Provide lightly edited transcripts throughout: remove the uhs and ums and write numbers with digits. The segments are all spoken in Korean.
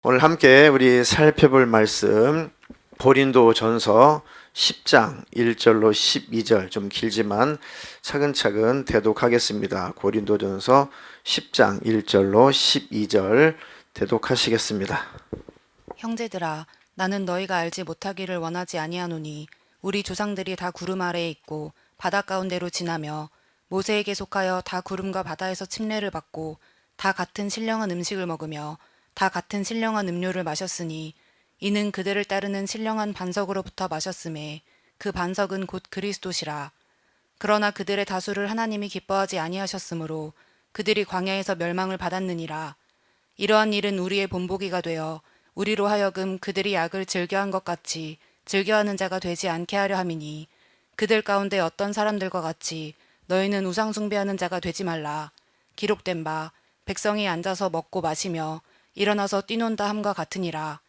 오늘 함께 우리 살펴볼 말씀 고린도전서 10장 1절로 12절, 좀 길지만 차근차근 대독하겠습니다. 고린도전서 10장 1절로 12절 대독하시겠습니다. 형제들아, 나는 너희가 알지 못하기를 원하지 아니하노니 우리 조상들이 다 구름 아래에 있고 바다 가운데로 지나며 모세에게 속하여 다 구름과 바다에서 침례를 받고 다 같은 신령한 음식을 먹으며 다 같은 신령한 음료를 마셨으니 이는 그들을 따르는 신령한 반석으로부터 마셨음에 그 반석은 곧 그리스도시라. 그러나 그들의 다수를 하나님이 기뻐하지 아니하셨으므로 그들이 광야에서 멸망을 받았느니라. 이러한 일은 우리의 본보기가 되어 우리로 하여금 그들이 악을 즐겨한 것 같이 즐겨하는 자가 되지 않게 하려 함이니 그들 가운데 어떤 사람들과 같이 너희는 우상 숭배하는 자가 되지 말라. 기록된 바 백성이 앉아서 먹고 마시며 일어나서 뛰논다 함과 같으니라.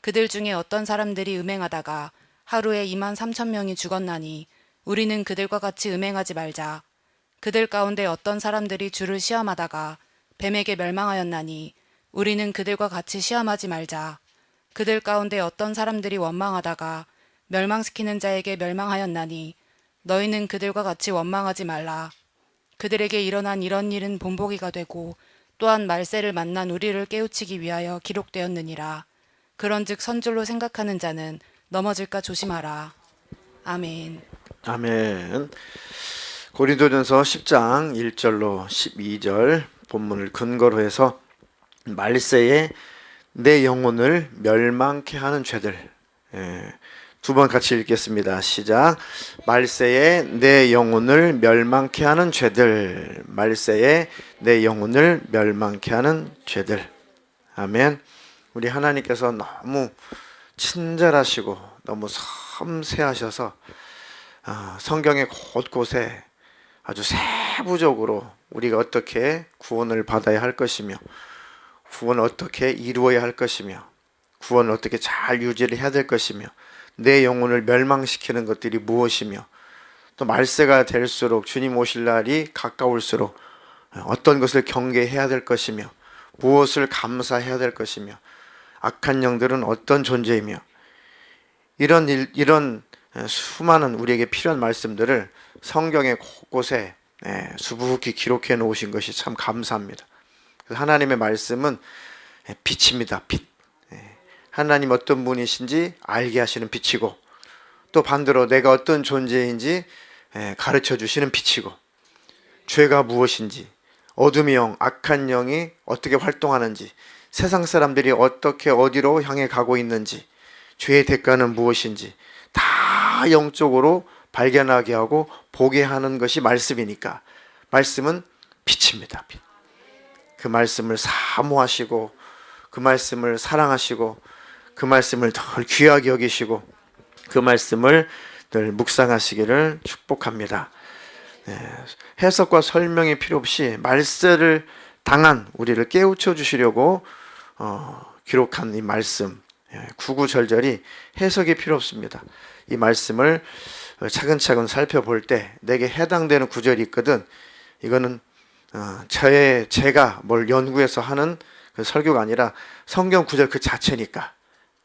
그들 중에 어떤 사람들이 음행하다가 하루에 23,000명이 죽었나니 우리는 그들과 같이 음행하지 말자. 그들 가운데 어떤 사람들이 주를 시험하다가 뱀에게 멸망하였나니 우리는 그들과 같이 시험하지 말자. 그들 가운데 어떤 사람들이 원망하다가 멸망시키는 자에게 멸망하였나니 너희는 그들과 같이 원망하지 말라. 그들에게 일어난 이런 일은 본보기가 되고 또한 말세를 만난 우리를 깨우치기 위하여 기록되었느니라. 그런즉 선줄로 생각하는 자는 넘어질까 조심하라. 아멘. 아멘. 고린도전서 10장 1절로 12절 본문을 근거로 해서 말세에 내 영혼을 멸망케 하는 죄들, 두 번 같이 읽겠습니다. 시작. 말세에 내 영혼을 멸망케 하는 죄들, 말세에 내 영혼을 멸망케 하는 죄들. 아멘. 우리 하나님께서 너무 친절하시고 너무 섬세하셔서 성경의 곳곳에 아주 세부적으로 우리가 어떻게 구원을 받아야 할 것이며 구원을 어떻게 이루어야 할 것이며 구원을 어떻게 잘 유지를 해야 될 것이며 내 영혼을 멸망시키는 것들이 무엇이며 또 말세가 될수록 주님 오실 날이 가까울수록 어떤 것을 경계해야 될 것이며 무엇을 감사해야 될 것이며 악한 영들은 어떤 존재이며 이런 수많은 우리에게 필요한 말씀들을 성경의 곳곳에 수북히 기록해 놓으신 것이 참 감사합니다. 하나님의 말씀은 빛입니다. 빛. 하나님 어떤 분이신지 알게 하시는 빛이고 또 반대로 내가 어떤 존재인지 가르쳐 주시는 빛이고 죄가 무엇인지 어둠의 영, 악한 영이 어떻게 활동하는지 세상 사람들이 어떻게 어디로 향해 가고 있는지 죄의 대가는 무엇인지 다 영적으로 발견하게 하고 보게 하는 것이 말씀이니까 말씀은 빛입니다. 빛. 그 말씀을 사모하시고 그 말씀을 사랑하시고 그 말씀을 덜 귀하게 여기시고 그 말씀을 늘 묵상하시기를 축복합니다. 해석과 설명이 필요 없이 말세를 당한 우리를 깨우쳐 주시려고 기록한 이 말씀 구구절절이 해석이 필요 없습니다. 이 말씀을 차근차근 살펴볼 때 내게 해당되는 구절이 있거든. 이거는 제가 뭘 연구해서 하는 그 설교가 아니라 성경 구절 그 자체니까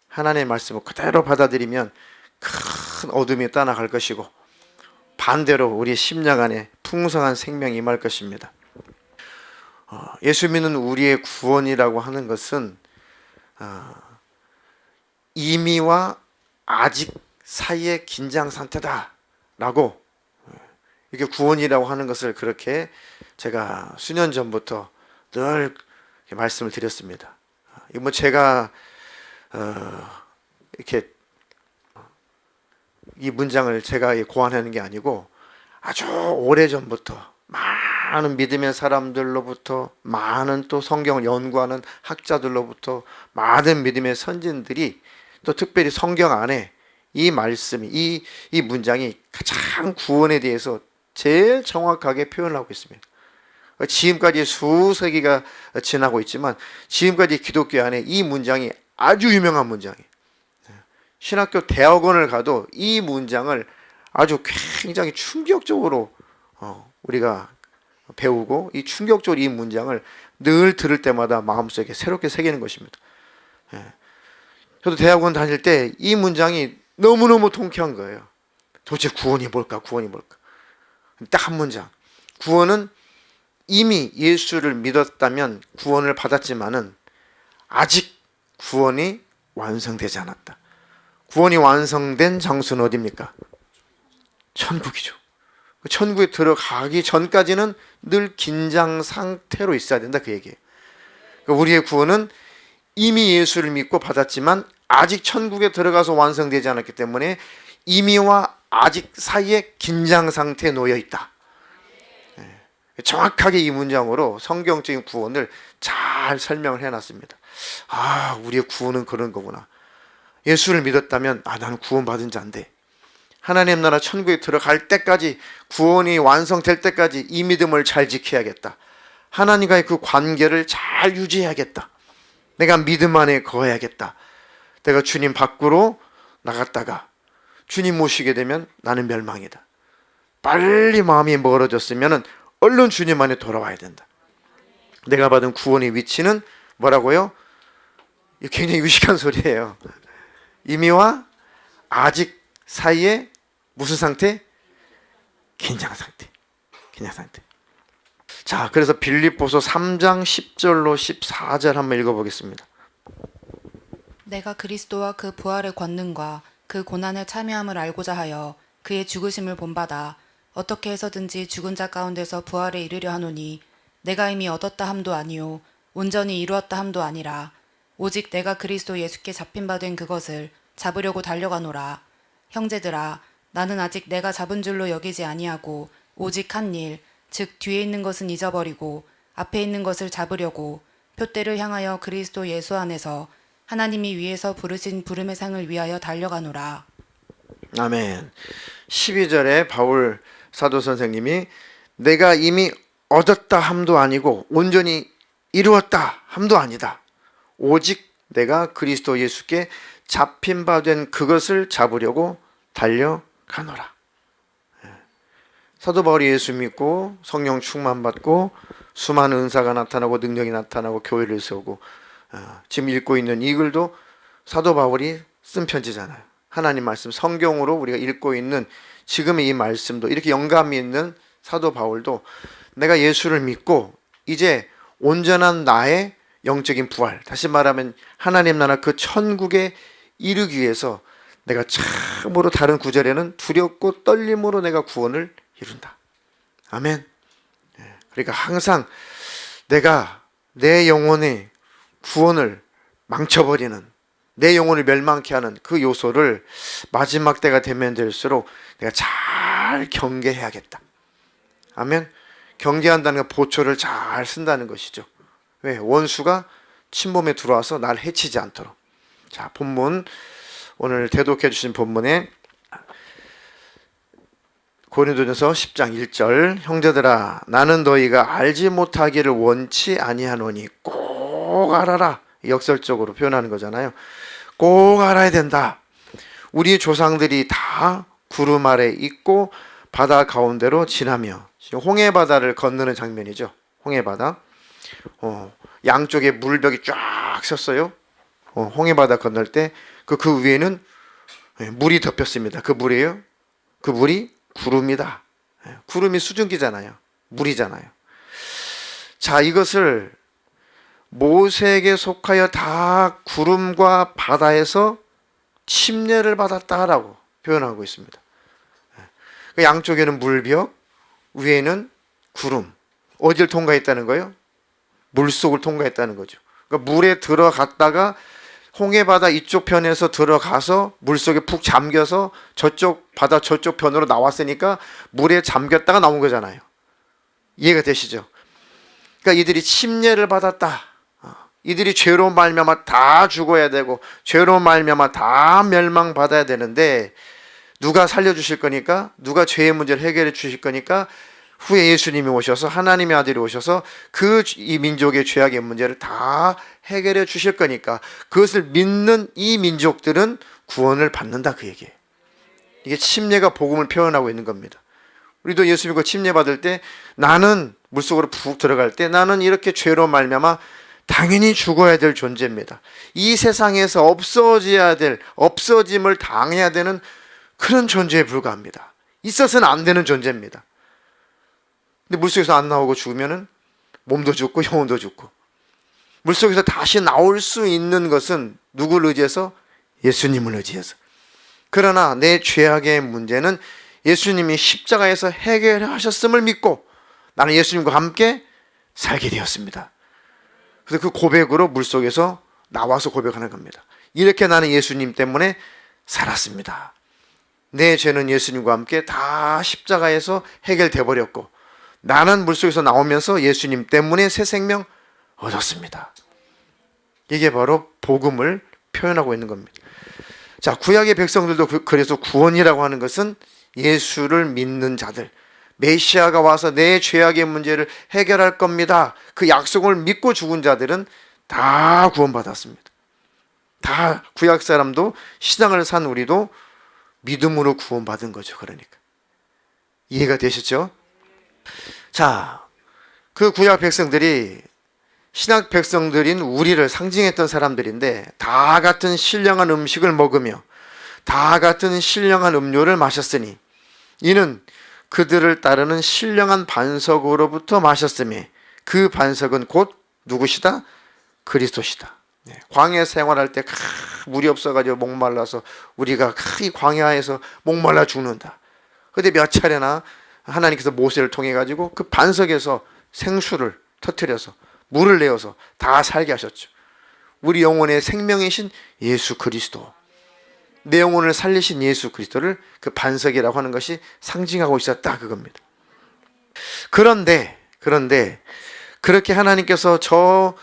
하나님의 말씀을 그대로 받아들이면 큰 어둠이 떠나갈 것이고 반대로 우리 심령 안에 풍성한 생명이 임할 것입니다. 예수 믿는 우리의 구원이라고 하는 것은 이미와 아직 사이의 긴장 상태다라고 이렇게 구원이라고 하는 것을 그렇게 제가 수년 전부터 늘 말씀을 드렸습니다. 뭐 제가 이렇게 이 문장을 제가 고안하는 게 아니고 아주 오래전부터 많은 믿음의 사람들로부터 많은 또 성경을 연구하는 학자들로부터 많은 믿음의 선진들이 또 특별히 성경 안에 이 말씀이 이 문장이 가장 구원에 대해서 제일 정확하게 표현을 하고 있습니다. 지금까지 수세기가 지나고 있지만 지금까지 기독교 안에 이 문장이 아주 유명한 문장이에요. 신학교 대학원을 가도 이 문장을 아주 굉장히 충격적으로 우리가 배우고 이 충격적으로 이 문장을 늘 들을 때마다 마음속에 새롭게 새기는 것입니다. 예. 저도 대학원 다닐 때 이 문장이 너무너무 통쾌한 거예요. 도대체 구원이 뭘까? 구원이 뭘까? 딱 한 문장. 구원은 이미 예수를 믿었다면 구원을 받았지만은 아직 구원이 완성되지 않았다. 구원이 완성된 장소는 어디입니까? 천국이죠. 천국에 들어가기 전까지는 늘 긴장 상태로 있어야 된다, 그 얘기예요. 우리의 구원은 이미 예수를 믿고 받았지만 아직 천국에 들어가서 완성되지 않았기 때문에 이미와 아직 사이에 긴장 상태에 놓여 있다. 정확하게 이 문장으로 성경적인 구원을 잘 설명을 해놨습니다. 아, 우리의 구원은 그런 거구나. 예수를 믿었다면 나는 구원받은 자인데 하나님 나라 천국에 들어갈 때까지, 구원이 완성될 때까지 이 믿음을 잘 지켜야겠다. 하나님과의 그 관계를 잘 유지해야겠다. 내가 믿음 안에 거해야겠다. 내가 주님 밖으로 나갔다가 주님 모시게 되면 나는 멸망이다. 빨리 마음이 멀어졌으면 얼른 주님 안에 돌아와야 된다. 내가 받은 구원의 위치는 뭐라고요? 굉장히 유식한 소리예요. 이미와 아직 사이에 무슨 상태? 긴장 상태. 긴장 상태. 자, 그래서 빌립보서 3장 10절로 14절 한번 읽어보겠습니다. 내가 그리스도와 그 부활의 권능과 그 고난의 참여함을 알고자 하여 그의 죽으심을 본받아 어떻게 해서든지 죽은 자 가운데서 부활에 이르려 하노니 내가 이미 얻었다 함도 아니요 온전히 이루었다 함도 아니라 오직 내가 그리스도 예수께 잡힌 바 된 그것을 잡으려고 달려가노라. 형제들아, 나는 아직 내가 잡은 줄로 여기지 아니하고 오직 한 일, 즉 뒤에 있는 것은 잊어버리고 앞에 있는 것을 잡으려고 표대를 향하여 그리스도 예수 안에서 하나님이 위에서 부르신 부름의 상을 위하여 달려가노라. 아멘. 12절에 바울 사도 선생님이 내가 이미 얻었다 함도 아니고 온전히 이루었다 함도 아니다. 오직 내가 그리스도 예수께 잡힌 바 된 그것을 잡으려고 달려가노라. 사도 바울이 예수 믿고 성령 충만 받고 수많은 은사가 나타나고 능력이 나타나고 교회를 세우고 지금 읽고 있는 이 글도 사도 바울이 쓴 편지잖아요. 하나님 말씀 성경으로 우리가 읽고 있는 지금의 이 말씀도 이렇게 영감이 있는 사도 바울도 내가 예수를 믿고 이제 온전한 나의 영적인 부활, 다시 말하면 하나님 나라 그 천국에 이르기 위해서 내가 참으로 다른 구절에는 두렵고 떨림으로 내가 구원을 이룬다. 아멘. 그러니까 항상 내가 내 영혼의 구원을 망쳐버리는, 내 영혼을 멸망케 하는 그 요소를 마지막 때가 되면 될수록 내가 잘 경계해야겠다. 아멘. 경계한다는 건 보초를 잘 쓴다는 것이죠. 왜? 원수가 침범에 들어와서 날 해치지 않도록. 자, 본문 오늘 대독해 주신 본문에 고린도전서 10장 1절 형제들아 나는 너희가 알지 못하기를 원치 아니하노니 꼭 알아라. 역설적으로 표현하는 거잖아요. 꼭 알아야 된다. 우리 조상들이 다 구름 아래 있고 바다 가운데로 지나며, 홍해 바다를 건너는 장면이죠. 홍해 바다. 양쪽에 물벽이 쫙 섰어요. 홍해 바다 건널 때 그 위에는 물이 덮였습니다. 그 물이에요. 그 물이 구름이다. 구름이 수증기잖아요. 물이잖아요. 자, 이것을 모세에게 속하여 다 구름과 바다에서 침례를 받았다라고 표현하고 있습니다. 양쪽에는 물벽, 위에는 구름. 어디를 통과했다는 거예요? 물속을 통과했다는 거죠. 그러니까 물에 들어갔다가 홍해바다 이쪽 편에서 들어가서 물속에 푹 잠겨서 저쪽 바다 저쪽 편으로 나왔으니까 물에 잠겼다가 나온 거잖아요. 이해가 되시죠? 그러니까 이들이 침례를 받았다. 이들이 죄로 말미암아 다 죽어야 되고 죄로 말미암아 다 멸망받아야 되는데 누가 살려주실 거니까, 누가 죄의 문제를 해결해 주실 거니까 후에 예수님이 오셔서, 하나님의 아들이 오셔서 이 민족의 죄악의 문제를 다 해결해 주실 거니까 그것을 믿는 이 민족들은 구원을 받는다, 그 얘기예요. 이게 침례가 복음을 표현하고 있는 겁니다. 우리도 예수 믿고 침례 받을 때 나는 물속으로 푹 들어갈 때 나는 이렇게 죄로 말미암아 당연히 죽어야 될 존재입니다. 이 세상에서 없어져야 될, 없어짐을 당해야 되는 그런 존재에 불과합니다. 있어서는 안 되는 존재입니다. 근데 물속에서 안 나오고 죽으면은 몸도 죽고 영혼도 죽고, 물속에서 다시 나올 수 있는 것은 누구를 의지해서? 예수님을 의지해서. 그러나 내 죄악의 문제는 예수님이 십자가에서 해결하셨음을 믿고 나는 예수님과 함께 살게 되었습니다. 그래서 그 고백으로 물속에서 나와서 고백하는 겁니다. 이렇게 나는 예수님 때문에 살았습니다. 내 죄는 예수님과 함께 다 십자가에서 해결돼 버렸고 나는 물속에서 나오면서 예수님 때문에 새 생명 얻었습니다. 이게 바로 복음을 표현하고 있는 겁니다. 자, 구약의 백성들도 그래서 구원이라고 하는 것은 예수를 믿는 자들, 메시아가 와서 내 죄악의 문제를 해결할 겁니다, 그 약속을 믿고 죽은 자들은 다 구원받았습니다. 다 구약 사람도 신앙을 산 우리도 믿음으로 구원받은 거죠. 그러니까 이해가 되시죠? 자, 그 구약 백성들이 신약 백성들인 우리를 상징했던 사람들인데 다 같은 신령한 음식을 먹으며 다 같은 신령한 음료를 마셨으니 이는 그들을 따르는 신령한 반석으로부터 마셨으니 그 반석은 곧 누구시다? 그리스도시다. 광야 생활할 때 물이 없어가지고 목말라서 우리가 이 광야에서 목말라 죽는다. 그런데 몇 차례나 하나님께서 모세를 통해 가지고 그 반석에서 생수를 터뜨려서 물을 내어서 다 살게 하셨죠. 우리 영혼의 생명이신 예수 그리스도, 내 영혼을 살리신 예수 그리스도를 그 반석이라고 하는 것이 상징하고 있었다, 그겁니다. 그런데 그렇게 하나님께서 저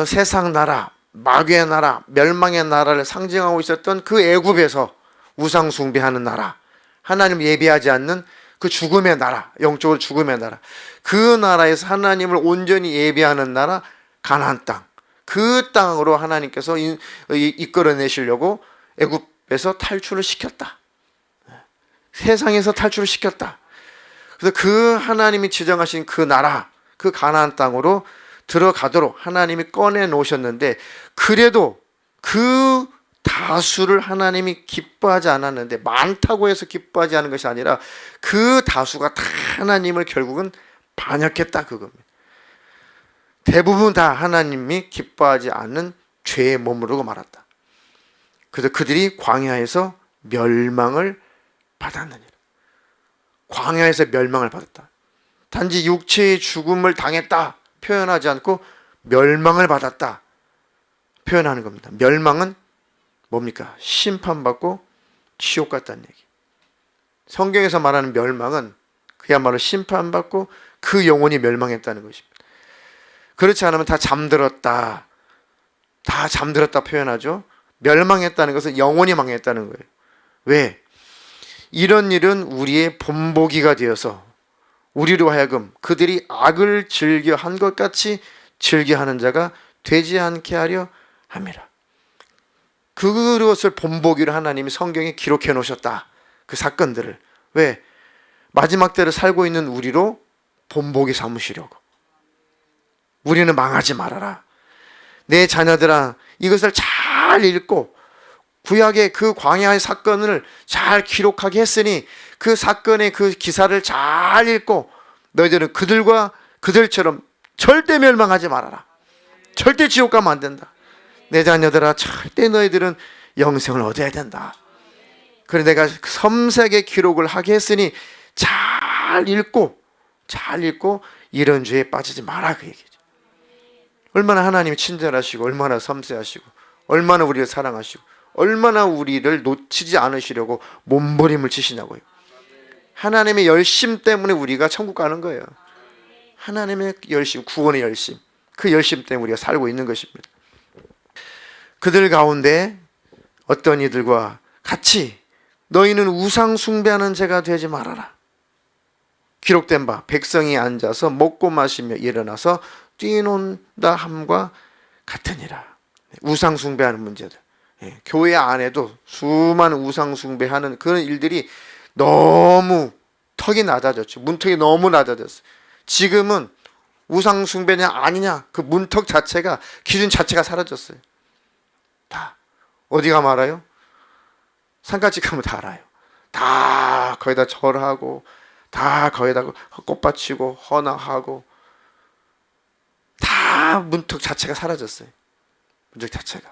세상 나라, 마귀의 나라, 멸망의 나라를 상징하고 있었던 그 애굽에서 우상 숭배하는 나라, 하나님 예배하지 않는 그 죽음의 나라, 영적으로 죽음의 나라, 그 나라에서 하나님을 온전히 예배하는 나라, 가나안 땅, 그 땅으로 하나님께서 이끌어내시려고 애굽에서 탈출을 시켰다. 세상에서 탈출을 시켰다. 그래서 그 하나님이 지정하신 그 나라, 그 가나안 땅으로 들어가도록 하나님이 꺼내 놓으셨는데, 그래도 그 다수를 하나님이 기뻐하지 않았는데, 많다고 해서 기뻐하지 않은 것이 아니라 그 다수가 다 하나님을 결국은 반역했다, 그겁니다. 대부분 다 하나님이 기뻐하지 않는 죄에 머무르고 말았다. 그래서 그들이 광야에서 멸망을 받았느니라. 광야에서 멸망을 받았다. 단지 육체의 죽음을 당했다 표현하지 않고 멸망을 받았다 표현하는 겁니다. 멸망은 뭡니까? 심판받고 지옥 갔다는 얘기. 성경에서 말하는 멸망은 그야말로 심판받고 그 영혼이 멸망했다는 것입니다. 그렇지 않으면 다 잠들었다 표현하죠. 멸망했다는 것은 영혼이 망했다는 거예요. 왜? 이런 일은 우리의 본보기가 되어서 우리로 하여금 그들이 악을 즐겨 한 것 같이 즐겨 하는 자가 되지 않게 하려 함이라. 그것을 본보기로 하나님이 성경에 기록해 놓으셨다. 그 사건들을. 왜? 마지막 때를 살고 있는 우리로 본보기 삼으시려고. 우리는 망하지 말아라. 내 자녀들아, 이것을 잘 읽고 구약의 그 광야의 사건을 잘 기록하게 했으니 그 사건의 그 기사를 잘 읽고 너희들은 그들처럼 절대 멸망하지 말아라. 절대 지옥 가면 안 된다. 내 자녀들아, 절대 너희들은 영생을 얻어야 된다. 그래 내가 섬세하게 기록을 하게 했으니 잘 읽고 이런 죄에 빠지지 마라, 그 얘기죠. 얼마나 하나님이 친절하시고 얼마나 섬세하시고 얼마나 우리를 사랑하시고 얼마나 우리를 놓치지 않으시려고 몸부림을 치시냐고요. 하나님의 열심 때문에 우리가 천국 가는 거예요. 하나님의 열심, 구원의 열심, 그 열심 때문에 우리가 살고 있는 것입니다. 그들 가운데 어떤 이들과 같이 너희는 우상 숭배하는 자가 되지 말아라. 기록된 바 백성이 앉아서 먹고 마시며 일어나서 뛰논다 함과 같으니라. 우상 숭배하는 문제들, 교회 안에도 수많은 우상 숭배하는 그런 일들이 너무 턱이 낮아졌죠. 문턱이 너무 낮아졌어요. 지금은 우상 숭배냐 아니냐 그 문턱 자체가 기준 자체가 사라졌어요. 다 어디 가면 알아요? 상가집 가면 다 알아요. 다 거기다 절하고 다 거기다 꽃받치고 헌화하고 다 문턱 자체가 사라졌어요. 문턱 자체가.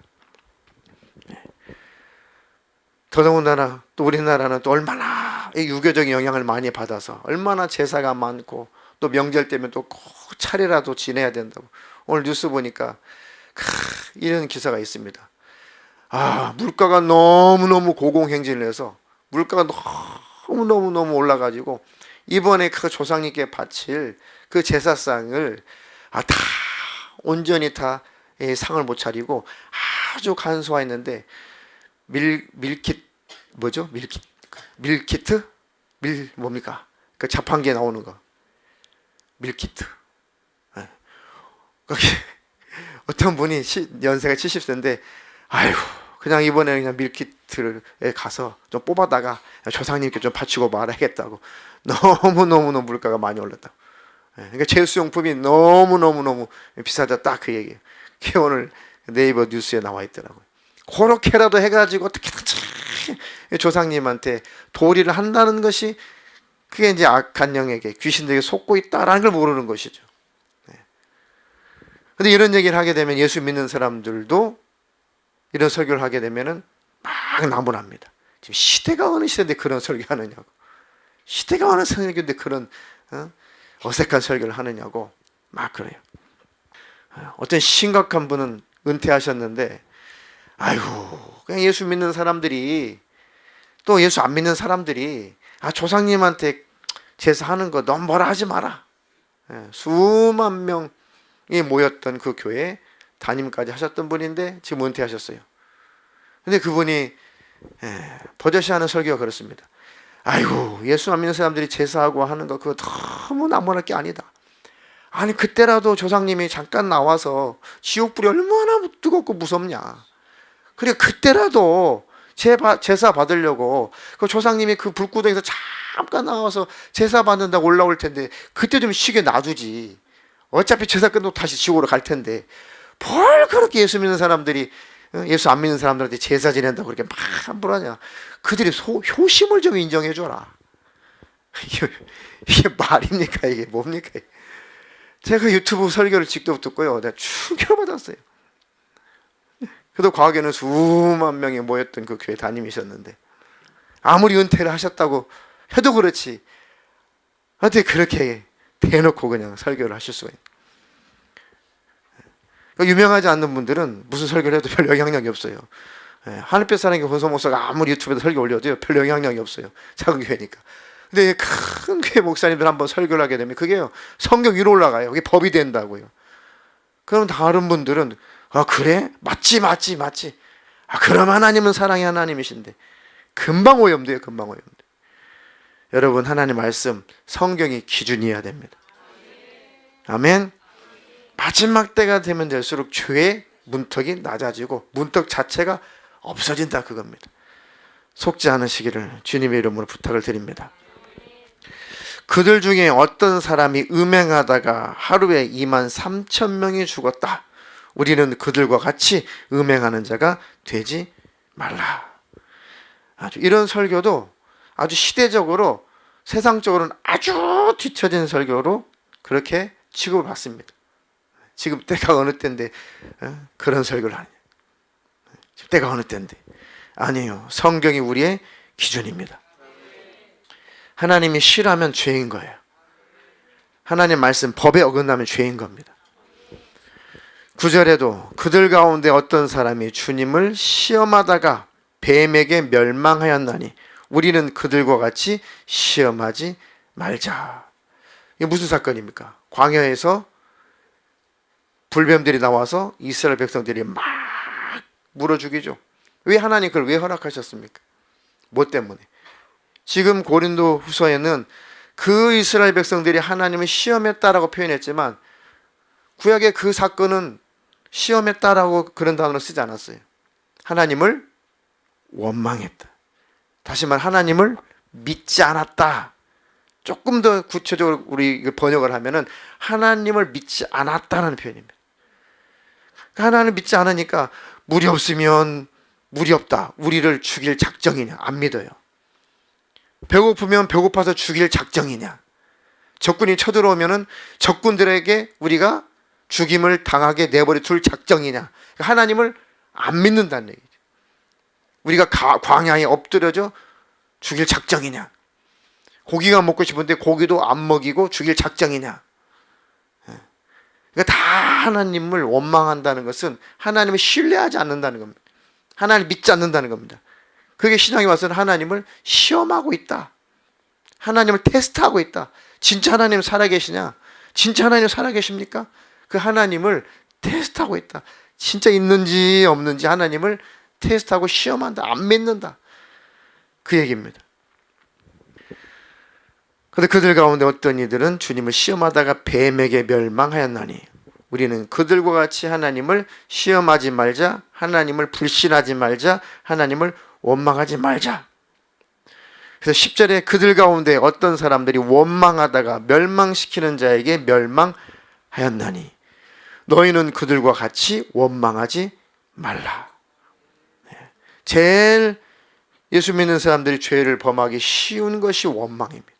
더더군다나 또 우리나라는 또 얼마나 이 유교적인 영향을 많이 받아서 얼마나 제사가 많고 또 명절 때면 또 꼭 차례라도 지내야 된다고. 오늘 뉴스 보니까 이런 기사가 있습니다. 물가가 너무너무 고공행진을 해서 물가가 너무너무 올라가지고 이번에 그 조상님께 바칠 그 제사상을 다 온전히 다 상을 못 차리고 아주 간소화했는데 밀키트 뭡니까? 그 자판기에 나오는 거 밀키트. 거기 어떤 분이 연세가 70세인데 아이고 그냥 이번에 그냥 밀키트에 가서 좀 뽑아다가 조상님께 좀 바치고 말아야겠다고. 너무 물가가 많이 올랐다고. 그러니까 제수용품이 너무 비싸다 딱 그 얘기예요. 그게 오늘 네이버 뉴스에 나와 있더라고요. 그렇게라도 해가지고 어떻게든 조상님한테 도리를 한다는 것이 그게 이제 악한 영에게 귀신들에게 속고 있다라는 걸 모르는 것이죠. 근데 이런 얘기를 하게 되면 예수 믿는 사람들도 이런 설교를 하게 되면은 막 나무랍니다. 지금 시대가 어느 시대인데 그런 설교 하느냐고. 시대가 어느 설교인데 그런 어색한 설교를 하느냐고 막 그래요. 어떤 심각한 분은 은퇴하셨는데 아이고 그냥 예수 믿는 사람들이 또 예수 안 믿는 사람들이 조상님한테 제사하는 거 너무 뭐라 하지 마라. 수만 명이 모였던 그 교회 담임까지 하셨던 분인데 지금 은퇴하셨어요. 근데 그분이 버젓이 하는 설교가 그렇습니다. 아이고 예수 안 믿는 사람들이 제사하고 하는 거 그거 너무 나무랄 게 아니다. 아니 그때라도 조상님이 잠깐 나와서 지옥불이 얼마나 뜨겁고 무섭냐. 그래 그때라도 제사 받으려고 그 조상님이 그 불구덩이에서 잠깐 나와서 제사 받는다고 올라올 텐데 그때 좀 쉬게 놔두지. 어차피 제사 끝나고 다시 지옥으로 갈 텐데 뭘 그렇게 예수 믿는 사람들이 예수 안 믿는 사람들한테 제사 지낸다고 그렇게 막 함부로 하냐. 그들이 효심을 좀 인정해 줘라. 이게 말입니까? 이게 뭡니까? 제가 유튜브 설교를 직접 듣고요 내가 충격받았어요. 그래도 과거에는 수만 명이 모였던 그 교회 담임이셨는데 아무리 은퇴를 하셨다고 해도 그렇지 어떻게 그렇게 대놓고 그냥 설교를 하실 수가 있나. 유명하지 않는 분들은 무슨 설교를 해도 별 영향력이 없어요. 하늘빛 사랑의 권소 목사가 아무리 유튜브에서 설교 올려도 별 영향력이 없어요. 작은 교회니까. 근데 큰 교회 목사님들 한번 설교를 하게 되면 그게요 성경 위로 올라가요. 그게 법이 된다고요. 그럼 다른 분들은 그래? 맞지. 그럼 하나님은 사랑의 하나님이신데 금방 오염돼요. 금방 오염돼. 여러분 하나님 말씀 성경이 기준이어야 됩니다. 아멘. 마지막 때가 되면 될수록 죄의 문턱이 낮아지고 문턱 자체가 없어진다 그겁니다. 속지 않으시기를 주님의 이름으로 부탁을 드립니다. 그들 중에 어떤 사람이 음행하다가 하루에 23,000명이 죽었다. 우리는 그들과 같이 음행하는 자가 되지 말라. 이런 설교도 아주 시대적으로 세상적으로는 아주 뒤처진 설교로 그렇게 취급을 받습니다. 지금 때가 어느 때인데 그런 설교를 하냐. 지금 때가 어느 때인데. 아니에요. 성경이 우리의 기준입니다. 하나님이 싫어하면 죄인 거예요. 하나님 말씀 법에 어긋나면 죄인 겁니다. 9절에도 그들 가운데 어떤 사람이 주님을 시험하다가 뱀에게 멸망하였나니 우리는 그들과 같이 시험하지 말자. 이게 무슨 사건입니까? 광야에서 불뱀들이 나와서 이스라엘 백성들이 막 물어 죽이죠. 왜 하나님 그걸 왜 허락하셨습니까? 뭐 때문에? 지금 고린도 후서에는 그 이스라엘 백성들이 하나님을 시험했다라고 표현했지만 구약의 그 사건은 시험했다라고 그런 단어를 쓰지 않았어요. 하나님을 원망했다. 다시 말해 하나님을 믿지 않았다. 조금 더 구체적으로 우리 번역을 하면은 하나님을 믿지 않았다는 표현입니다. 하나님을 믿지 않으니까 물이 없으면 물이 없다. 우리를 죽일 작정이냐? 안 믿어요. 배고프면 배고파서 죽일 작정이냐? 적군이 쳐들어오면은 적군들에게 우리가 죽임을 당하게 내버려 둘 작정이냐? 하나님을 안 믿는다는 얘기죠. 우리가 광야에 엎드려져 죽일 작정이냐? 고기가 먹고 싶은데 고기도 안 먹이고 죽일 작정이냐? 그러니까 다 하나님을 원망한다는 것은 하나님을 신뢰하지 않는다는 겁니다. 하나님을 믿지 않는다는 겁니다. 그게 신앙에 와서는 하나님을 시험하고 있다. 하나님을 테스트하고 있다. 진짜 하나님 살아계시냐? 진짜 하나님 살아계십니까? 그 하나님을 테스트하고 있다. 진짜 있는지 없는지 하나님을 테스트하고 시험한다. 안 믿는다. 그 얘기입니다. 그런데 그들 가운데 어떤 이들은 주님을 시험하다가 뱀에게 멸망하였나니 우리는 그들과 같이 하나님을 시험하지 말자. 하나님을 불신하지 말자. 하나님을 원망하지 말자. 그래서 10절에 그들 가운데 어떤 사람들이 원망하다가 멸망시키는 자에게 멸망하였나니 너희는 그들과 같이 원망하지 말라. 제일 예수 믿는 사람들이 죄를 범하기 쉬운 것이 원망입니다.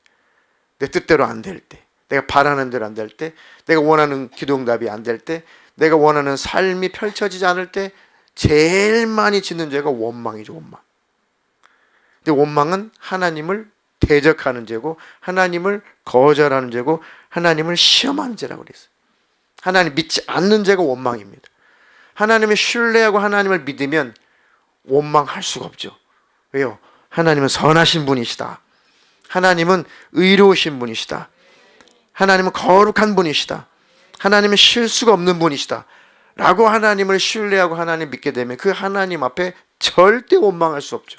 내 뜻대로 안 될 때, 내가 바라는 대로 안 될 때, 내가 원하는 기도응답이 안 될 때, 내가 원하는 삶이 펼쳐지지 않을 때 제일 많이 짓는 죄가 원망이죠. 원망. 근데 원망은 하나님을 대적하는 죄고 하나님을 거절하는 죄고 하나님을 시험하는 죄라고 그랬어요. 하나님 믿지 않는 죄가 원망입니다. 하나님을 신뢰하고 하나님을 믿으면 원망할 수가 없죠. 왜요? 하나님은 선하신 분이시다. 하나님은 의로우신 분이시다. 하나님은 거룩한 분이시다. 하나님은 실수가 없는 분이시다. 라고 하나님을 신뢰하고 하나님 믿게 되면 그 하나님 앞에 절대 원망할 수 없죠.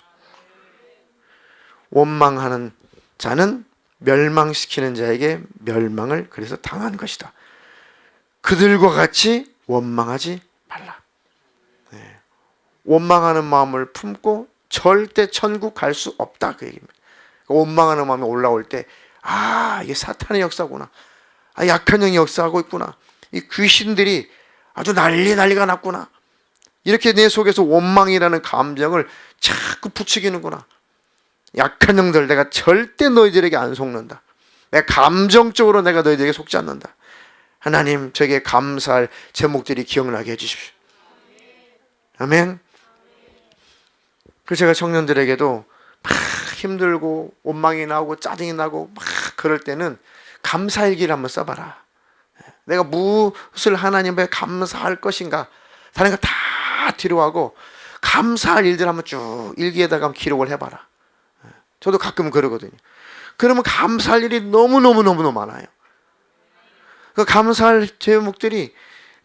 원망하는 자는 멸망시키는 자에게 멸망을 그래서 당한 것이다. 그들과 같이 원망하지 말라. 네. 원망하는 마음을 품고 절대 천국 갈 수 없다. 그 얘기입니다. 원망하는 마음이 올라올 때, 이게 사탄의 역사구나. 약한 영이 역사하고 있구나. 이 귀신들이 아주 난리가 났구나. 이렇게 내 속에서 원망이라는 감정을 자꾸 부추기는구나. 약한 영들 내가 절대 너희들에게 안 속는다. 내가 감정적으로 내가 너희들에게 속지 않는다. 하나님, 저에게 감사할 제목들이 기억나게 해주십시오. 아멘. 그래서 제가 청년들에게도 막 힘들고 원망이 나오고 짜증이 나고 막 그럴 때는 감사일기를 한번 써봐라. 내가 무엇을 하나님 앞에 감사할 것인가, 다른 거 다 뒤로하고 감사할 일들 한번 쭉 일기에다가 기록을 해봐라. 저도 가끔 그러거든요. 그러면 감사할 일이 너무너무 많아요. 그 감사할 제목들이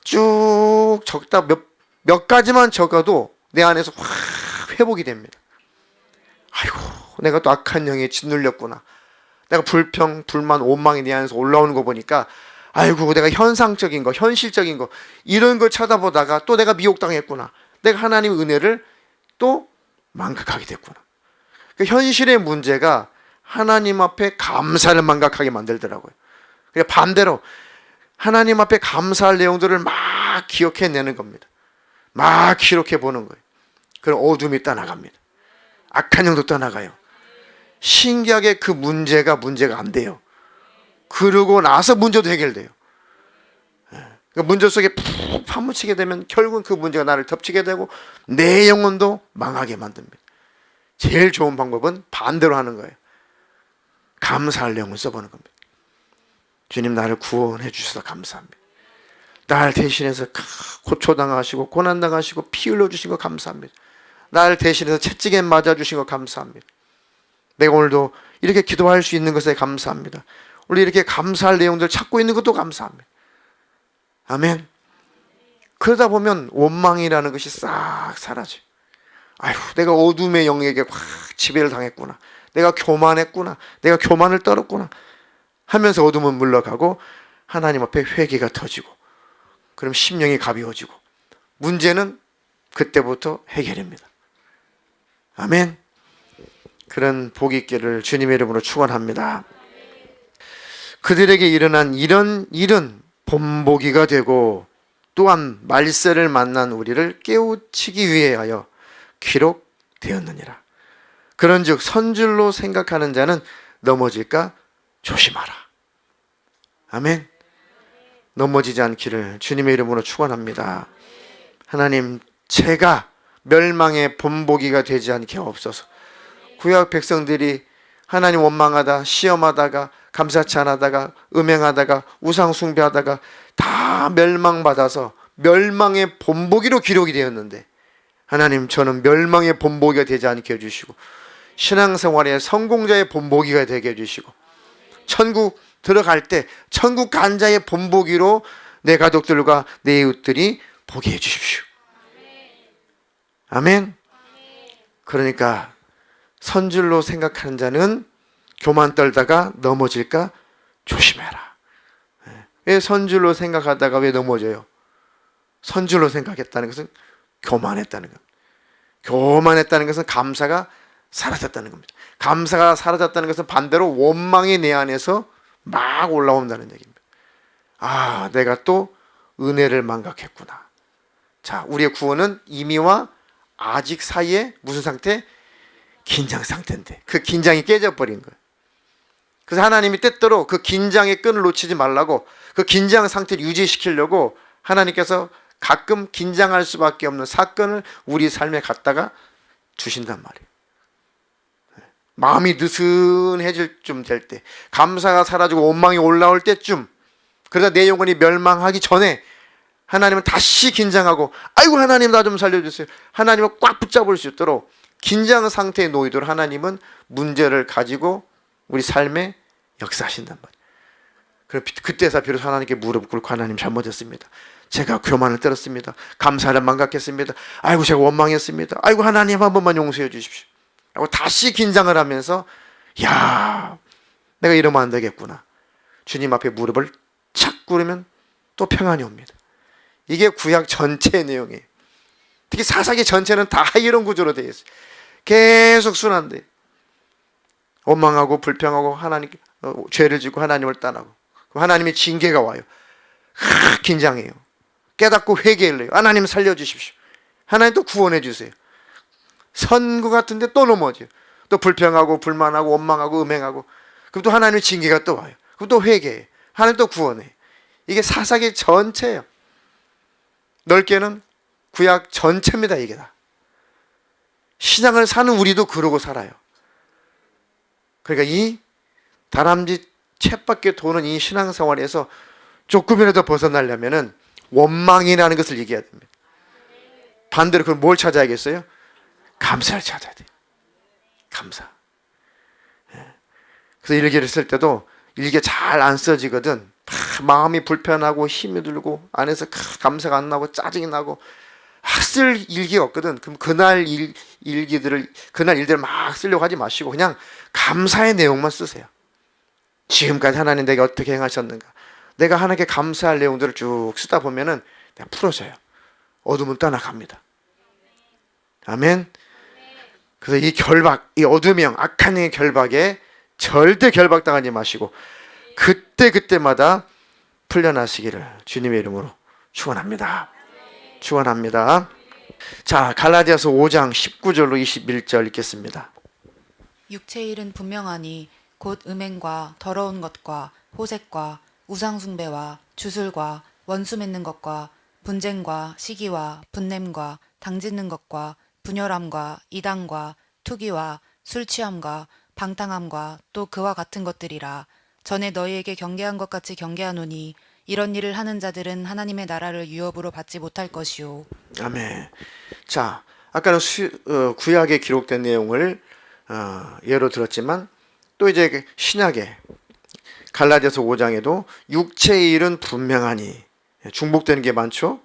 쭉 적다 몇 가지만 적어도 내 안에서 확 회복이 됩니다. 아이고, 내가 또 악한 영에 짓눌렸구나. 내가 불평, 불만, 원망이 내 안에서 올라오는 거 보니까 아이고, 내가 현상적인 거, 현실적인 거 이런 걸 쳐다보다가 또 내가 미혹당했구나. 내가 하나님의 은혜를 또 망각하게 됐구나. 그 현실의 문제가 하나님 앞에 감사를 망각하게 만들더라고요. 그러니까 반대로 하나님 앞에 감사할 내용들을 막 기억해내는 겁니다. 막 기록해 보는 거예요. 그럼 어둠이 떠나갑니다. 악한 영도 떠나가요. 신기하게 그 문제가 안 돼요. 그러고 나서 문제도 해결돼요. 그 문제 속에 푹 파묻히게 되면 결국은 그 문제가 나를 덮치게 되고 내 영혼도 망하게 만듭니다. 제일 좋은 방법은 반대로 하는 거예요. 감사할 내용을 써보는 겁니다. 주님, 나를 구원해 주셔서 감사합니다. 나를 대신해서 고초당하시고 고난당하시고 피 흘려주신 거 감사합니다. 나를 대신해서 채찍에 맞아주신 거 감사합니다. 내가 오늘도 이렇게 기도할 수 있는 것에 감사합니다. 우리 이렇게 감사할 내용들 찾고 있는 것도 감사합니다. 아멘. 그러다 보면 원망이라는 것이 싹 사라져요. 아휴, 내가 어둠의 영에게 확 지배를 당했구나. 내가 교만했구나. 내가 교만을 떨었구나 하면서 어둠은 물러가고 하나님 앞에 회개가 터지고 그럼 심령이 가벼워지고 문제는 그때부터 해결입니다. 아멘. 그런 복이 있기를 주님의 이름으로 축원합니다. 그들에게 일어난 이런 일은 본보기가 되고 또한 말세를 만난 우리를 깨우치기 위하여 기록되었느니라. 그런즉 선줄로 생각하는 자는 넘어질까 조심하라. 아멘. 넘어지지 않기를 주님의 이름으로 축원합니다. 하나님, 제가 멸망의 본보기가 되지 않게 없소서. 구약 백성들이 하나님 원망하다, 시험하다가, 감사치 않다가, 음행하다가, 우상 숭배하다가 다 멸망받아서 멸망의 본보기로 기록이 되었는데, 하나님, 저는 멸망의 본보기가 되지 않게 해주시고 신앙생활의 성공자의 본보기가 되게 해주시고 천국 들어갈 때 천국 간 자의 본보기로 내 가족들과 내 이웃들이 보게 해주십시오. 아멘. 그러니까 선줄로 생각하는 자는 교만 떨다가 넘어질까 조심해라. 왜 선줄로 생각하다가 왜 넘어져요? 선줄로 생각했다는 것은 교만했다는 겁니다. 교만했다는 것은 감사가 사라졌다는 겁니다. 감사가 사라졌다는 것은 반대로 원망이 내 안에서 막 올라온다는 얘기입니다. 아, 내가 또 은혜를 망각했구나. 자, 우리의 구원은 이미와 아직 사이에 무슨 상태? 긴장 상태인데 그 긴장이 깨져버린 거예요. 그래서 하나님이 때때로 그 긴장의 끈을 놓치지 말라고 그 긴장 상태를 유지시키려고 하나님께서 가끔 긴장할 수밖에 없는 사건을 우리 삶에 갖다가 주신단 말이에요. 마음이 느슨해질 좀 될 때, 감사가 사라지고 원망이 올라올 때쯤, 그러다 내 영혼이 멸망하기 전에 하나님은 다시 긴장하고, 아이고 하나님 나 좀 살려주세요. 하나님을 꽉 붙잡을 수 있도록 긴장 상태에 놓이도록 하나님은 문제를 가지고 우리 삶에 역사하신단 말이에요. 그럼 그때서 비로소 하나님께 무릎 꿇고 하나님 잘못했습니다. 제가 교만을 떨었습니다. 감사를 망각했습니다. 아이고 제가 원망했습니다. 아이고 하나님 한 번만 용서해 주십시오. 하고 다시 긴장을 하면서 야, 내가 이러면 안 되겠구나. 주님 앞에 무릎을 착 꿇으면 또 평안이 옵니다. 이게 구약 전체의 내용이에요. 특히 사사기 전체는 다 이런 구조로 되어 있어요. 계속 순환돼. 원망하고 불평하고 하나님 죄를 짓고 하나님을 떠나고 하나님의 징계가 와요. 긴장해요. 깨닫고 회개를 해요. 하나님 살려주십시오. 하나님 또 구원해 주세요. 선구 같은데 또 넘어져요. 또 불평하고 불만하고 원망하고 음행하고 그럼 또 하나님의 징계가 또 와요. 그럼 또 회개해. 하나님 또 구원해. 이게 사사기 전체예요. 넓게는 구약 전체입니다. 이게 다. 신앙을 사는 우리도 그러고 살아요. 그러니까 이 다람쥐 쳇바퀴 도는 이 신앙생활에서 조금이라도 벗어나려면은 원망이라는 것을 얘기해야 됩니다. 반대로 그럼 뭘 찾아야겠어요? 감사를 찾아야 돼요. 감사. 그래서 일기를 쓸 때도 일기 잘 안 써지거든. 마음이 불편하고 힘이 들고 안에서 감사가 안 나고 짜증이 나고 쓸 일기가 없거든. 그럼 그날 일들을 막 쓰려고 하지 마시고 그냥 감사의 내용만 쓰세요. 지금까지 하나님 내게 어떻게 행하셨는가. 내가 하나님께 감사할 내용들을 쭉 쓰다 보면은 그냥 풀어져요. 어둠은 떠나갑니다. 아멘. 그래서 이 결박, 이 어둠형, 악한 영의 결박에 절대 결박당하지 마시고 그때마다 풀려나시기를 주님의 이름으로 축원합니다. 축원합니다. 자, 갈라디아서 5장 19절로 21절 읽겠습니다. 육체의 일은 분명하니 곧 음행과 더러운 것과 호색과 우상숭배와 주술과 원수 맺는 것과 분쟁과 시기와 분냄과 당짓는 것과 분열함과 이단과 투기와 술취함과 방탕함과 또 그와 같은 것들이라. 전에 너희에게 경계한 것 같이 경계하노니 이런 일을 하는 자들은 하나님의 나라를 유업으로 받지 못할 것이요. 아멘. 자, 아까는 구약에 기록된 내용을 예로 들었지만 또 이제 신약에 갈라디아서 5장에도 육체의 일은 분명하니 중복되는 게 많죠.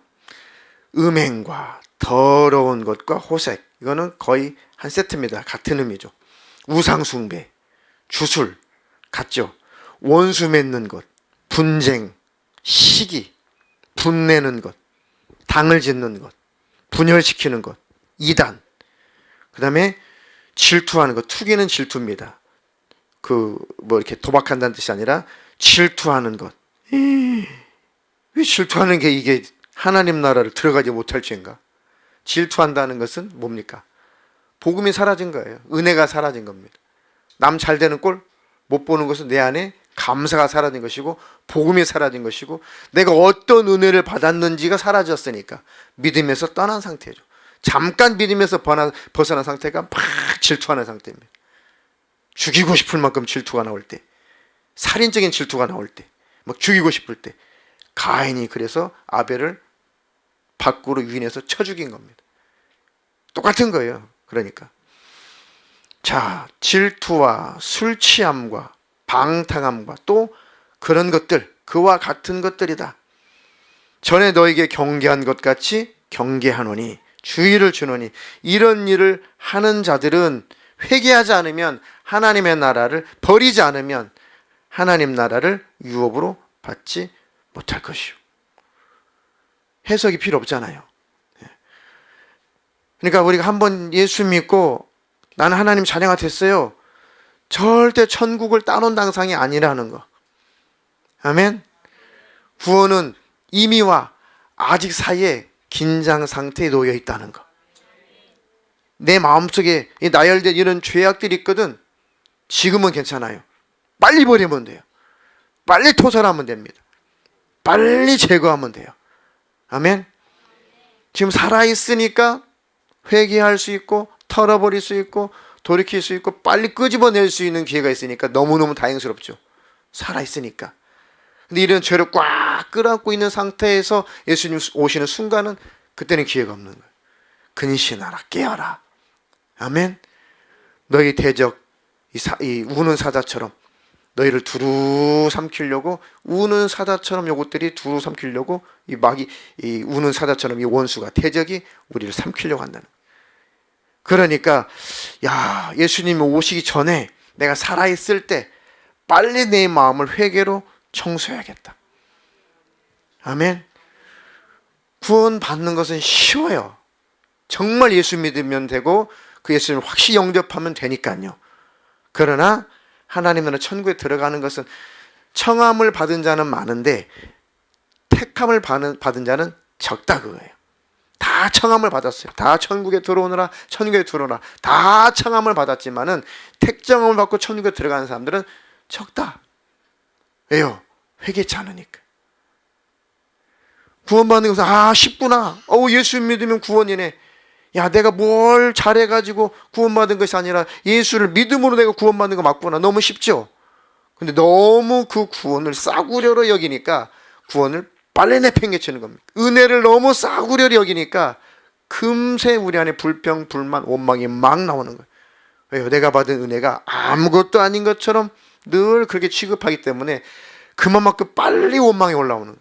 음행과 더러운 것과 호색, 이거는 거의 한 세트입니다. 같은 의미죠. 우상숭배, 주술 같죠. 원수 맺는 것, 분쟁, 시기, 분내는 것, 당을 짓는 것, 분열시키는 것, 이단. 그 다음에 질투하는 것. 투기는 질투입니다. 이렇게 도박한다는 뜻이 아니라 질투하는 것. 왜 질투하는 게 이게 하나님 나라를 들어가지 못할 죄인가? 질투한다는 것은 뭡니까? 복음이 사라진 거예요. 은혜가 사라진 겁니다. 남 잘 되는 꼴 못 보는 것은 내 안에 감사가 사라진 것이고 복음이 사라진 것이고 내가 어떤 은혜를 받았는지가 사라졌으니까 믿음에서 떠난 상태죠. 잠깐 믿음에서 벗어난 상태가 막 질투하는 상태입니다. 죽이고 싶을 만큼 질투가 나올 때, 살인적인 질투가 나올 때, 막 죽이고 싶을 때, 가인이 그래서 아벨을 밖으로 유인해서 쳐 죽인 겁니다. 똑같은 거예요. 그러니까 자, 질투와 술 취함과 방탕함과 또 그런 것들, 그와 같은 것들이다. 전에 너에게 경계한 것 같이 경계하노니, 주의를 주노니, 이런 일을 하는 자들은 회개하지 않으면, 하나님의 나라를 버리지 않으면 하나님 나라를 유업으로 받지 못할 것이요. 해석이 필요 없잖아요. 그러니까 우리가 한번 예수 믿고 나는 하나님 자녀가 됐어요. 절대 천국을 따놓은 당상이 아니라는 거. 아멘. 구원은 이미와 아직 사이에 긴장 상태에 놓여 있다는 거. 내 마음속에 나열된 이런 죄악들이 있거든. 지금은 괜찮아요. 빨리 버리면 돼요. 빨리 토설하면 됩니다. 빨리 제거하면 돼요. 아멘. 지금 살아있으니까 회개할 수 있고 털어버릴 수 있고 돌이킬 수 있고 빨리 끄집어낼 수 있는 기회가 있으니까 너무너무 다행스럽죠. 살아있으니까. 근데 이런 죄를 꽉 끌어안고 있는 상태에서 예수님 오시는 순간은 그때는 기회가 없는 거예요. 근신하라, 깨어라. 아멘. 너희 대적 이 우는 사자처럼 너희를 두루 삼키려고, 우는 사자처럼 요것들이 두루 삼키려고, 이 우는 사자처럼 이 원수가, 대적이 우리를 삼키려고 한다는 거예요. 그러니까 예수님이 오시기 전에 내가 살아있을 때 빨리 내 마음을 회개로 청소해야겠다. 아멘. 구원 받는 것은 쉬워요. 정말 예수 믿으면 되고 그 예수님을 확실히 영접하면 되니까요. 그러나 하나님 나라 천국에 들어가는 것은 청함을 받은 자는 많은데 택함을 받은 자는 적다 그거예요. 다 청함을 받았어요. 다 천국에 들어오느라, 천국에 들어오라. 다 청함을 받았지만은 택정함을 받고 천국에 들어가는 사람들은 적다. 왜요? 회개치 않으니까. 구원받는 것은 쉽구나. 예수 믿으면 구원이네. 내가 뭘 잘해가지고 구원받은 것이 아니라 예수를 믿음으로 내가 구원받는 거 맞구나. 너무 쉽죠? 근데 너무 그 구원을 싸구려로 여기니까 구원을 빨리 내팽개치는 겁니다. 은혜를 너무 싸구려로 여기니까 금세 우리 안에 불평, 불만, 원망이 막 나오는 거예요. 왜요? 내가 받은 은혜가 아무것도 아닌 것처럼 늘 그렇게 취급하기 때문에 그만큼 빨리 원망이 올라오는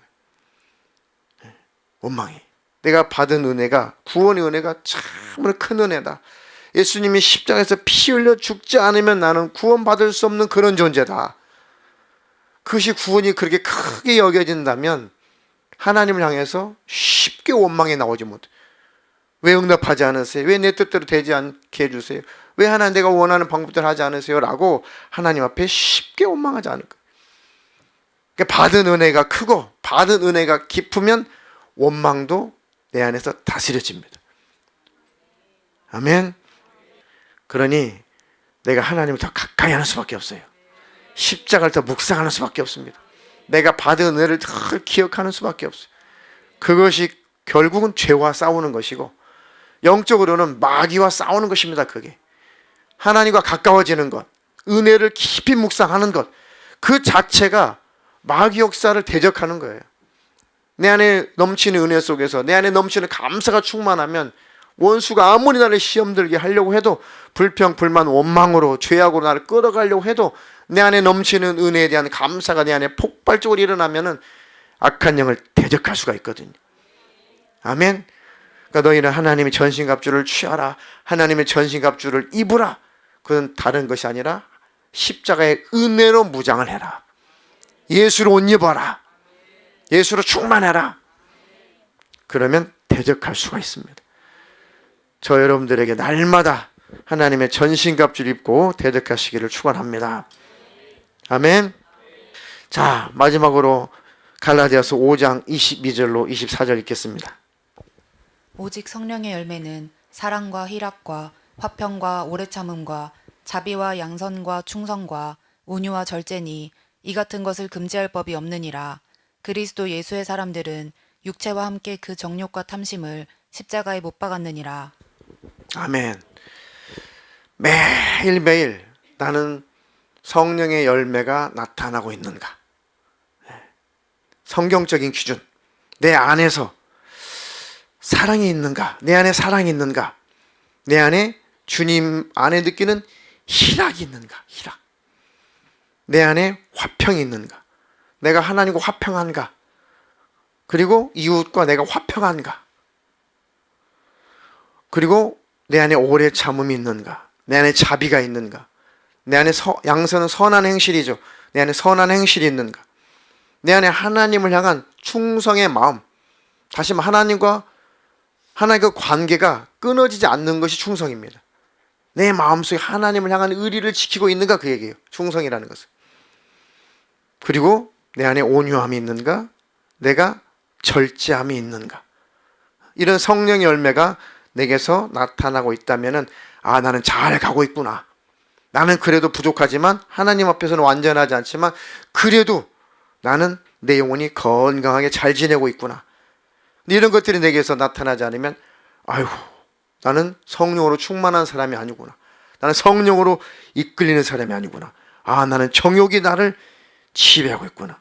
거예요. 원망이. 내가 받은 은혜가, 구원의 은혜가 참으로 큰 은혜다. 예수님이 십자가에서 피 흘려 죽지 않으면 나는 구원받을 수 없는 그런 존재다. 그것이 구원이 그렇게 크게 여겨진다면 하나님을 향해서 쉽게 원망이 나오지 못해. 왜 응답하지 않으세요? 왜 내 뜻대로 되지 않게 해주세요? 왜 하나님 내가 원하는 방법대로 하지 않으세요? 라고 하나님 앞에 쉽게 원망하지 않을 거예요. 그러니까 받은 은혜가 크고 받은 은혜가 깊으면 원망도 내 안에서 다스려집니다. 아멘. 그러니 내가 하나님을 더 가까이 하는 수밖에 없어요. 십자가를 더 묵상하는 수밖에 없습니다. 내가 받은 은혜를 더 기억하는 수밖에 없어요. 그것이 결국은 죄와 싸우는 것이고 영적으로는 마귀와 싸우는 것입니다. 그게 하나님과 가까워지는 것, 은혜를 깊이 묵상하는 것, 그 자체가 마귀 역사를 대적하는 거예요. 내 안에 넘치는 은혜 속에서 내 안에 넘치는 감사가 충만하면 원수가 아무리 나를 시험 들게 하려고 해도 불평, 불만, 원망으로 죄악으로 나를 끌어가려고 해도 내 안에 넘치는 은혜에 대한 감사가 내 안에 폭발적으로 일어나면은 악한 영을 대적할 수가 있거든요. 아멘. 그러니까 너희는 하나님의 전신갑주를 취하라. 하나님의 전신갑주를 입으라. 그건 다른 것이 아니라 십자가의 은혜로 무장을 해라. 예수로 옷 입어라. 예수로 충만해라. 그러면 대적할 수가 있습니다. 저 여러분들에게 날마다 하나님의 전신갑주를 입고 대적하시기를 축원합니다. 아멘. 자, 마지막으로 갈라디아서 5장 22절로 24절 읽겠습니다. 오직 성령의 열매는 사랑과 희락과 화평과 오래 참음과 자비와 양선과 충성과 온유와 절제니 이 같은 것을 금지할 법이 없느니라. 그리스도 예수의 사람들은 육체와 함께 그 정욕과 탐심을 십자가에 못 박았느니라. 아멘. 매일매일 나는 성령의 열매가 나타나고 있는가? 성경적인 기준. 내 안에서 사랑이 있는가? 내 안에 사랑이 있는가? 내 안에 주님 안에 느끼는 희락이 있는가? 희락. 내 안에 화평이 있는가? 내가 하나님과 화평한가? 그리고 이웃과 내가 화평한가? 그리고 내 안에 오래 참음이 있는가? 내 안에 자비가 있는가? 내 안에 양선은 선한 행실이죠. 내 안에 선한 행실이 있는가? 내 안에 하나님을 향한 충성의 마음. 다시 말해 하나님과 하나님과 관계가 끊어지지 않는 것이 충성입니다. 내 마음속에 하나님을 향한 의리를 지키고 있는가 그 얘기예요. 충성이라는 것은. 그리고 내 안에 온유함이 있는가? 내가 절제함이 있는가? 이런 성령의 열매가 내게서 나타나고 있다면은 나는 잘 가고 있구나. 나는 그래도 부족하지만 하나님 앞에서는 완전하지 않지만 그래도 나는 내 영혼이 건강하게 잘 지내고 있구나. 근데 이런 것들이 내게서 나타나지 않으면 아이고 나는 성령으로 충만한 사람이 아니구나. 나는 성령으로 이끌리는 사람이 아니구나. 나는 정욕이 나를 지배하고 있구나.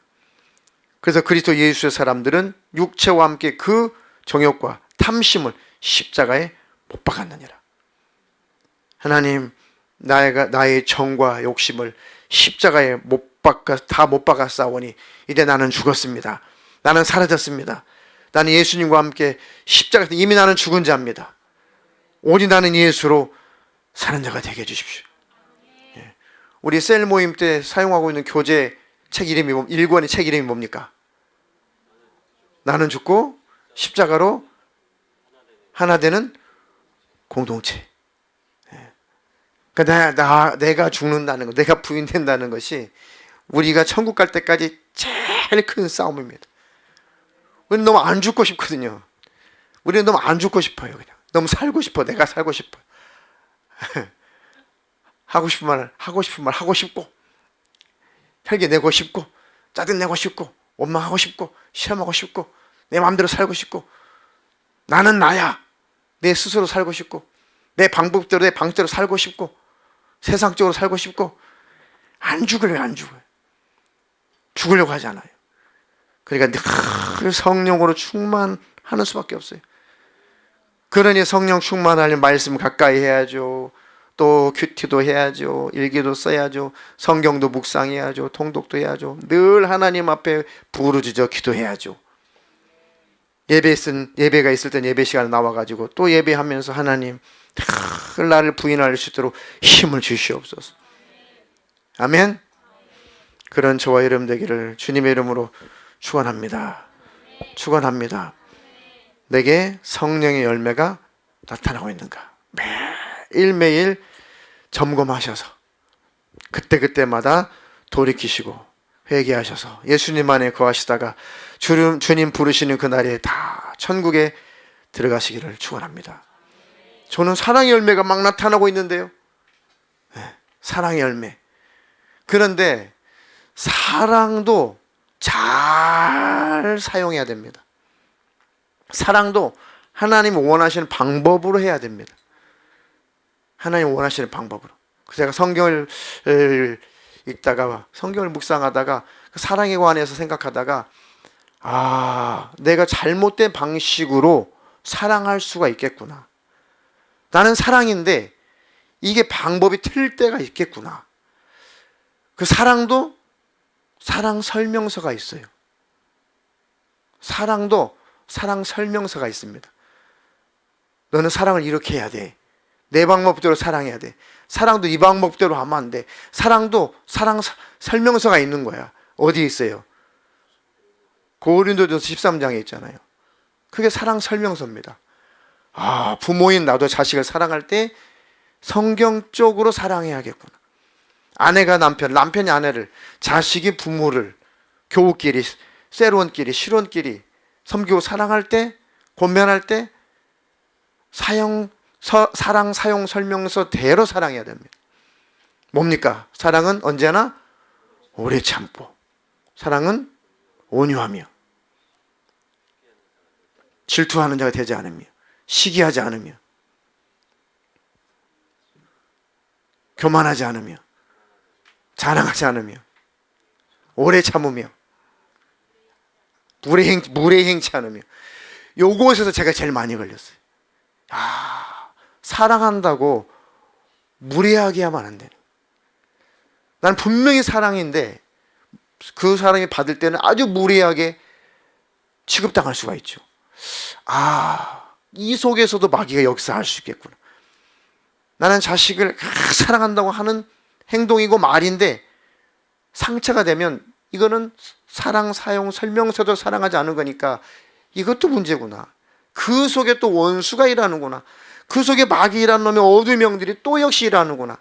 그래서 그리스도 예수의 사람들은 육체와 함께 그 정욕과 탐심을 십자가에 못 박았느니라. 하나님 나의 정과 욕심을 십자가에 다 못 박았사오니 이제 나는 죽었습니다. 나는 사라졌습니다. 나는 예수님과 함께 십자가에서 이미 나는 죽은 자입니다. 오직 나는 예수로 사는 자가 되게 해주십시오. 우리 셀 모임 때 사용하고 있는 교재 책 이름이 1권의 책 이름이 뭡니까? 나는 죽고 십자가로 하나 되는 공동체. 그러니까 내가 죽는다는 것, 내가 부인된다는 것이 우리가 천국 갈 때까지 제일 큰 싸움입니다. 우리는 너무 안 죽고 싶거든요. 우리는 너무 안 죽고 싶어요. 그냥 너무 살고 싶어. 내가 살고 싶어. 하고 싶은 말 하고 싶고, 혈기 내고 싶고, 짜증 내고 싶고, 원망하고 싶고, 시험하고 싶고, 내 마음대로 살고 싶고, 나는 나야. 내 스스로 살고 싶고, 내 방법대로 내 방대로 살고 싶고, 세상적으로 살고 싶고, 안 죽어요. 죽으려고 하지 않아요. 그러니까 늘 성령으로 충만하는 수밖에 없어요. 그러니 성령 충만하려면 말씀 가까이 해야죠. 또 큐티도 해야죠. 일기도 써야죠. 성경도 묵상해야죠. 통독도 해야죠. 늘 하나님 앞에 부르짖어 기도해야죠. 예배가 있을 땐 예배 시간에 나와가지고 또 예배하면서 하나님 늘 나를 부인할 수 있도록 힘을 주시옵소서. 아멘. 그런 저와 여러분 되기를 주님의 이름으로 축원합니다. 내게 성령의 열매가 나타나고 있는가? 매일매일 점검하셔서 그때마다 돌이키시고 회개하셔서 예수님 안에 거하시다가 주님 부르시는 그날에 다 천국에 들어가시기를 축원합니다. 저는 사랑의 열매가 막 나타나고 있는데요. 사랑의 열매. 그런데 사랑도 잘 사용해야 됩니다. 사랑도 하나님 원하시는 방법으로 해야 됩니다. 하나님 원하시는 방법으로. 제가 성경을 읽다가 성경을 묵상하다가 그 사랑에 관해서 생각하다가 내가 잘못된 방식으로 사랑할 수가 있겠구나. 나는 사랑인데 이게 방법이 틀릴 때가 있겠구나. 그 사랑도 사랑 설명서가 있어요. 사랑도 사랑 설명서가 있습니다. 너는 사랑을 이렇게 해야 돼. 내 방법대로 사랑해야 돼. 사랑도 이 방법대로 하면 안 돼. 사랑도 사랑 설명서가 있는 거야. 어디에 있어요? 고린도전서 13장에 있잖아요. 그게 사랑 설명서입니다. 부모인 나도 자식을 사랑할 때 성경적으로 사랑해야겠구나. 아내가 남편, 남편이 아내를, 자식이 부모를 교우끼리, 세론끼리, 실혼끼리 섬기고 사랑할 때, 권면할 때 사랑 사용 설명서대로 사랑해야 됩니다. 뭡니까? 사랑은 언제나 오래 참고, 사랑은 온유하며, 질투하는 자가 되지 않으며, 시기하지 않으며, 교만하지 않으며, 자랑하지 않으며, 오래 참으며, 무례행치 않으며. 요것에서 제가 제일 많이 걸렸어요. 사랑한다고 무례하게 하면 안 돼. 난 분명히 사랑인데 그 사랑이 받을 때는 아주 무례하게 취급당할 수가 있죠. 이 속에서도 마귀가 역사할 수 있겠구나. 나는 자식을 사랑한다고 하는 행동이고 말인데 상처가 되면 이거는 사랑 사용 설명서도 사랑하지 않은 거니까 이것도 문제구나. 그 속에 또 원수가 일하는구나. 그 속에 마귀 일하는 놈의 어두운 영들이 또 역시 일하는구나.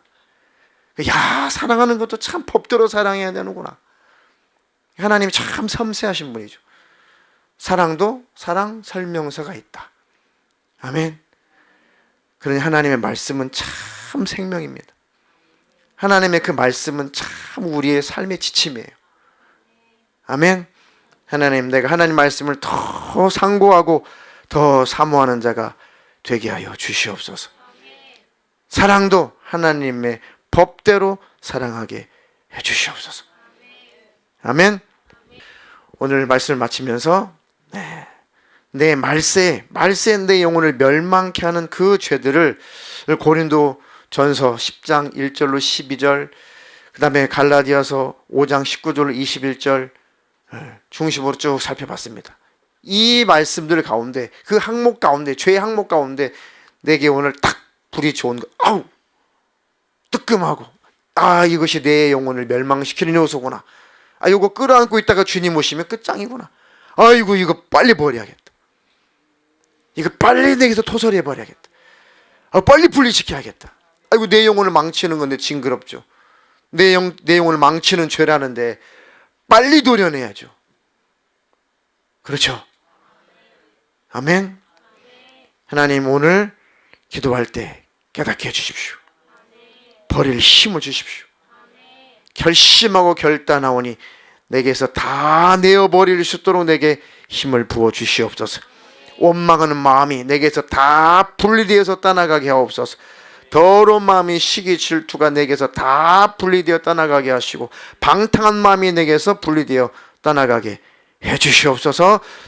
사랑하는 것도 참 법대로 사랑해야 되는구나. 하나님이 참 섬세하신 분이죠. 사랑도 사랑 설명서가 있다. 아멘. 그러니 하나님의 말씀은 참 생명입니다. 하나님의 그 말씀은 참 우리의 삶의 지침이에요. 아멘. 하나님, 내가 하나님 말씀을 더 상고하고 더 사모하는 자가 되게 하여 주시옵소서. 사랑도 하나님의 법대로 사랑하게 해 주시옵소서. 아멘. 오늘 말씀을 마치면서 내 말세에 내 영혼을 멸망케 하는 그 죄들을 고린도 전서 10장 1절로 12절, 그 다음에 갈라디아서 5장 19절로 21절 중심으로 쭉 살펴봤습니다. 이 말씀들 가운데, 그 항목 가운데, 죄의 항목 가운데 내게 오늘 딱 불이 좋은 거, 뜨끔하고, 이것이 내 영혼을 멸망시키는 요소구나. 이거 끌어안고 있다가 주님 오시면 끝장이구나. 아이고, 이거 빨리 버려야겠다. 이거 빨리 내게서 토설해 버려야겠다. 빨리 분리시켜야겠다. 아이고, 내 영혼을 망치는 건데 징그럽죠. 내 영혼을 망치는 죄라는데 빨리 도려내야죠. 그렇죠? 아멘. 하나님, 오늘 기도할 때 깨닫게 해주십시오. 버릴 힘을 주십시오. 결심하고 결단하오니 내게서 다 내어버릴 수 있도록 내게 힘을 부어 주시옵소서. 원망하는 마음이 내게서 다 분리되어서 떠나가게 하옵소서. 더러운 마음이, 시기, 질투가 내게서 다 분리되어 떠나가게 하시고 방탕한 마음이 내게서 분리되어 떠나가게 해주시옵소서.